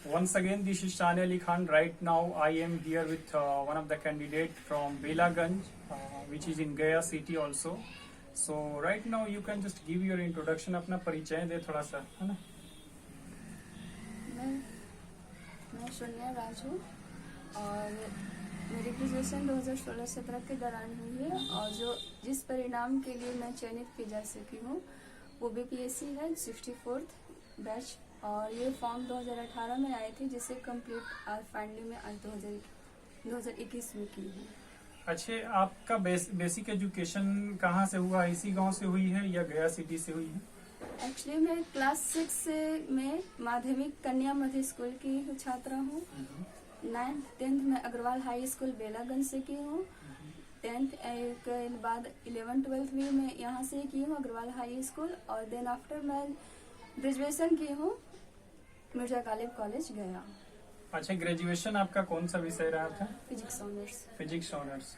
Once again, this is Shani Ali Khan. Right now, I am here with one of the candidate from Belaganj, which is in Gaya city also. So right now, you can just give your introduction, अपना परिचय दे थोड़ा सा, है ना? मैं सोनिया राज हूँ और मेरी ग्रेजुएशन 2016-17 के दौरान हुई है और जिस परिणाम के लिए मैं चयनित की जा सकी हूँ वो BPSC है 64th बैच और ये फॉर्म 2018 में आए थे जिसे कंप्लीट आज फाइनली में आज 2021 में की है। अच्छा, आपका बेसिक एजुकेशन कहाँ से हुआ? इसी गांव से हुई है या गया सिटी से हुई है? एक्चुअली मैं क्लास 6 से मैं माध्यमिक कन्या मध्य स्कूल की छात्रा हूँ। 9th 10th में अग्रवाल हाई स्कूल बेलागंज से की हूँ। 10th के बाद 11th 12th भी मैं यहाँ से की हूँ अग्रवाल हाई स्कूल और देन आफ्टर मैं ग्रेजुएशन की हूँ मिर्जा गालिब कॉलेज गया। अच्छा, ग्रेजुएशन आपका कौन सा विषय रहा था? Physics honours. Physics honours.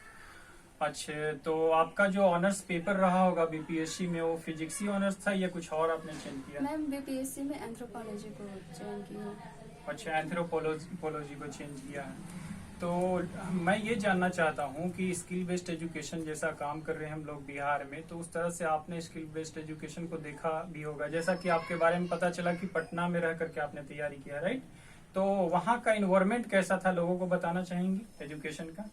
अच्छा, तो आपका जो ऑनर्स पेपर रहा होगा बीपीएससी में वो फिजिक्स ही ऑनर्स था या कुछ और आपने चेंज किया? मैं बीपीएससी में एंथ्रोपोलॉजी को चयन की हूँ। अच्छा, एंथ्रोपोलॉजी को चेंज किया है। तो मैं ये जानना चाहता हूँ कि स्किल बेस्ड एजुकेशन जैसा काम कर रहे हैं हम लोग बिहार में, तो उस तरह से आपने स्किल बेस्ड एजुकेशन को देखा भी होगा, जैसा कि आपके बारे में पता चला कि पटना में रह करके आपने तैयारी किया, राइट? तो वहाँ का इन्वायरमेंट कैसा था, लोगों को बताना चाहेंगी एजुकेशन का?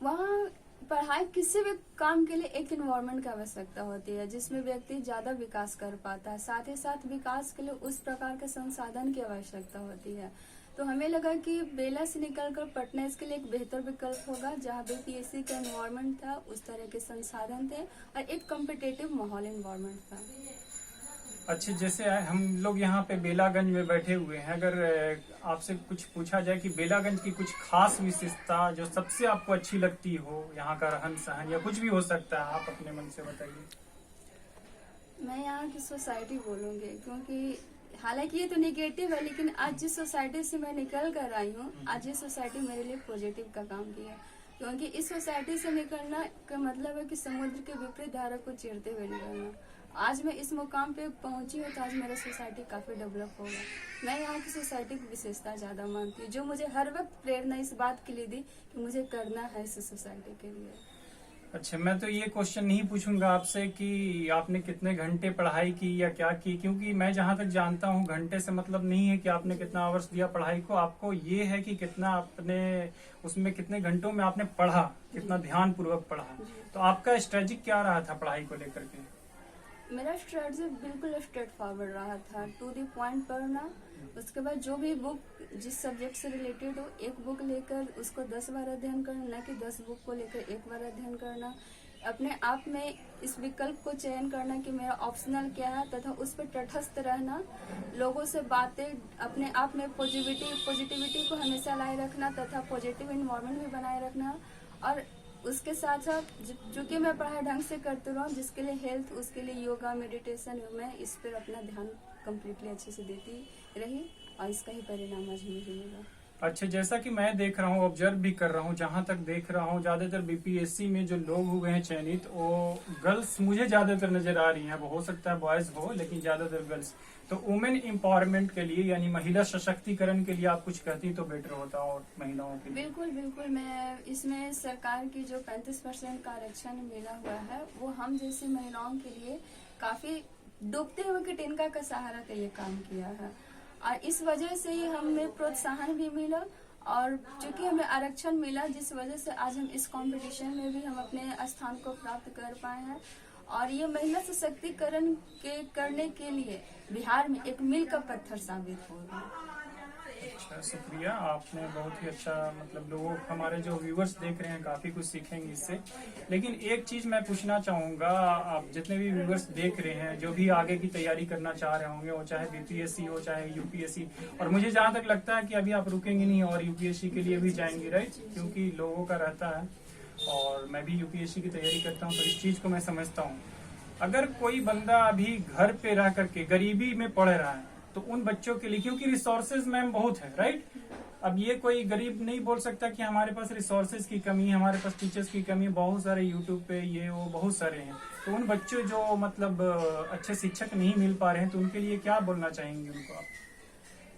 वहाँ पढ़ाई किसी भी काम के लिए एक इन्वायरमेंट की आवश्यकता होती है जिसमें व्यक्ति ज्यादा विकास कर पाता है। साथ ही साथ विकास के लिए उस प्रकार के संसाधन की आवश्यकता होती है। तो हमें लगा कि बेला से निकलकर पटना इसके लिए एक बेहतर विकल्प होगा जहाँ बीपीएससी का इन्वायरमेंट था, उस तरह के संसाधन थे और एक कॉम्पिटिटिव माहौल इन्वायरमेंट था। अच्छा, जैसे हम लोग यहाँ पे बेलागंज में बैठे हुए हैं, अगर आपसे कुछ पूछा जाए कि बेलागंज की कुछ खास विशेषता जो सबसे आपको अच्छी लगती हो, यहाँ का रहन सहन या कुछ भी हो सकता है, आप अपने मन से बताइए। मैं यहाँ की सोसाइटी बोलूँगी क्योंकि हालांकि ये तो निगेटिव है लेकिन आज जिस सोसाइटी से मैं निकल कर आई हूँ, आज ये सोसाइटी मेरे लिए पॉजिटिव का काम किया क्योंकि इस सोसाइटी से निकलना का मतलब है कि समुद्र के विपरीत धारा को चीरते हुए निकलना। आज मैं इस मुकाम पे पहुंची हूँ तो आज मेरा सोसाइटी काफी डेवलप होगा। मैं यहाँ की सोसाइटी की विशेषता ज्यादा मानती हूँ जो मुझे हर वक्त प्रेरणा इस बात के लिए दी कि मुझे करना है इस सोसाइटी के लिए। अच्छा, मैं तो ये क्वेश्चन नहीं पूछूंगा आपसे कि आपने कितने घंटे पढ़ाई की या क्या की, क्योंकि मैं जहाँ तक जानता हूँ घंटे से मतलब नहीं है कि आपने कितना आवर्स दिया पढ़ाई को, आपको ये है कि कितना आपने उसमें कितने घंटों में आपने पढ़ा, कितना ध्यान पूर्वक पढ़ा। तो आपका स्ट्रेटजी क्या रहा था पढ़ाई को लेकर के? मेरा स्ट्रेटजी बिल्कुल स्ट्रेट फॉरवर्ड रहा था, टू द पॉइंट पढ़ना। उसके बाद जो भी बुक जिस सब्जेक्ट से रिलेटेड हो एक बुक लेकर उसको 10 बार अध्ययन करना, न कि 10 बुक को लेकर एक बार अध्ययन करना। अपने आप में इस विकल्प को चयन करना कि मेरा ऑप्शनल क्या है तथा उस पर तटस्थ रहना, लोगों से बातें, अपने आप में पॉजिटिविटी को हमेशा लाए रखना तथा पॉजिटिव इन्वायरमेंट भी बनाए रखना। और उसके साथ साथ चूंकि मैं पढ़ाई ढंग से करती रहूँ, जिसके लिए हेल्थ, उसके लिए योगा, मेडिटेशन, मैं इस पर अपना ध्यान कम्प्लीटली अच्छे से देती रही और इसका ही परिणाम आज मुझे मिला। अच्छा, जैसा कि मैं देख रहा हूँ, ऑब्जर्व भी कर रहा हूँ, जहाँ तक देख रहा हूँ ज्यादातर बीपीएससी में जो लोग हुए हैं चयनित वो गर्ल्स मुझे ज्यादातर नजर आ रही हैं। वो हो सकता है बॉयज हो लेकिन ज्यादातर गर्ल्स। तो वुमेन एम्पावरमेंट के लिए यानी महिला सशक्तिकरण के लिए आप कुछ कहती तो बेटर होता और महिलाओं के लिए। बिल्कुल मैं इसमें सरकार की जो 35% का आरक्षण मिला हुआ है वो हम जैसी महिलाओं के लिए काफी डूबते हुए के टिनका का सहारा का ये काम किया है और इस वजह से ही हमें प्रोत्साहन भी मिला और चूंकि हमें आरक्षण मिला जिस वजह से आज हम इस कंपटीशन में भी हम अपने स्थान को प्राप्त कर पाए हैं और ये महिला सशक्तिकरण के करने के लिए बिहार में एक मील का पत्थर साबित होगा। अच्छा, शुक्रिया, आपने बहुत ही अच्छा, मतलब लोगों, हमारे जो व्यूअर्स देख रहे हैं काफी कुछ सीखेंगे इससे। लेकिन एक चीज मैं पूछना चाहूंगा, आप जितने भी व्यूअर्स देख रहे हैं जो भी आगे की तैयारी करना चाह रहे होंगे, वो चाहे बीपीएससी हो चाहे यूपीएससी, और मुझे जहाँ तक लगता है कि अभी आप रुकेंगे नहीं और यूपीएससी के लिए भी जाएंगे, राइट? क्योंकि लोगों का रहता है और मैं भी यूपीएससी की तैयारी करता हूँ तो इस चीज को मैं समझता हूँ। अगर कोई बंदा अभी घर पे रह करके गरीबी में पढ़ रहा है तो उन बच्चों के लिए, क्योंकि रिसोर्सेज मैम बहुत है, राइट? अब ये कोई गरीब नहीं बोल सकता कि हमारे पास रिसोर्सेज की कमी है, हमारे पास टीचर्स की कमी है, बहुत सारे यूट्यूब पे ये वो बहुत सारे हैं। तो उन बच्चों जो मतलब अच्छे शिक्षक नहीं मिल पा रहे हैं तो उनके लिए क्या बोलना चाहेंगे उनको आप?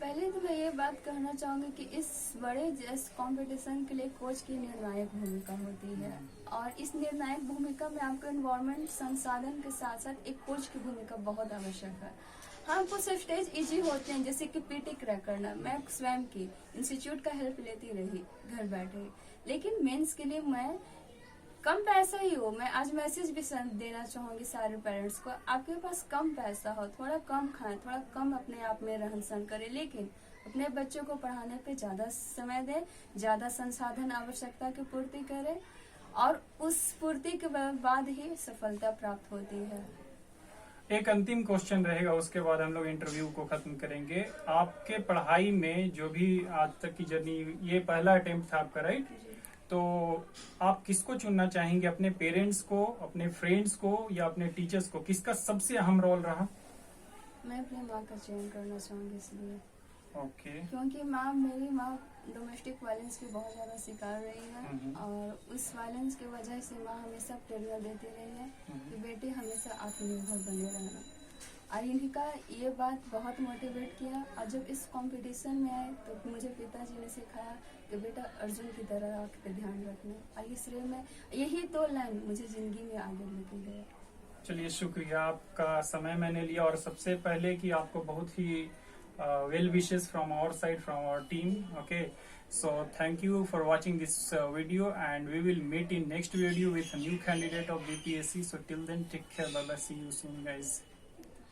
पहले तो मैं ये बात कहना चाहूंगी कि इस बड़े इस कंपटीशन के लिए कोच की निर्णायक भूमिका होती है, और इस निर्णायक भूमिका में आपको एनवायरमेंट संसाधन के साथ साथ एक कोच की भूमिका बहुत आवश्यक है। हाँ, कुछ स्टेज इजी होते हैं, जैसे कि पीटी क्रैक करना। मैं स्वयं की इंस्टीट्यूट का हेल्प लेती रही घर बैठे, लेकिन मेंस के लिए मैं कम पैसा ही हो। मैं आज मैसेज भी देना चाहूंगी सारे पेरेंट्स को, आपके पास कम पैसा हो, थोड़ा कम खाएं, थोड़ा कम अपने आप में रहन सहन करें, लेकिन अपने बच्चों को पढ़ाने पे ज्यादा समय दें, ज्यादा संसाधन आवश्यकता की पूर्ति करें, और उस पूर्ति के बाद ही सफलता प्राप्त होती है। एक अंतिम क्वेश्चन रहेगा, उसके बाद हम लोग इंटरव्यू को खत्म करेंगे। आपके पढ़ाई में जो भी आज तक की जर्नी, ये पहला अटेम्प्ट था आपका, राइट? तो आप किसको चुनना चाहेंगे, अपने पेरेंट्स को, अपने फ्रेंड्स को, या अपने टीचर्स को? किसका सबसे अहम रोल रहा? मैं अपनी माँ का चयन करना चाहूंगी, इसलिए ओके। क्योंकि मेरी माँ डोमेस्टिक वायलेंस की बहुत ज्यादा शिकार रही है, और उस वायलेंस की वजह से माँ हमेशा प्रेरणा देती रही है कि बेटी हमेशा आत्मनिर्भर बने रहना, और इनका ये बात बहुत मोटिवेट किया। और जब इस कंपटीशन में आए तो मुझे पिताजी ने सिखाया कि बेटा अर्जुन की तरह आँख पे ध्यान रखना, और ये श्रेय में यही तो लाइन मुझे जिंदगी में आगे लेके गया। चलिए, शुक्रिया, आपका समय मैंने लिया, और सबसे पहले कि आपको बहुत ही well wishes from our side, from our team. Okay, so thank you for watching this video, and we will meet in next video with a new candidate of BPSC. So till then, take care, bye bye, see you soon guys.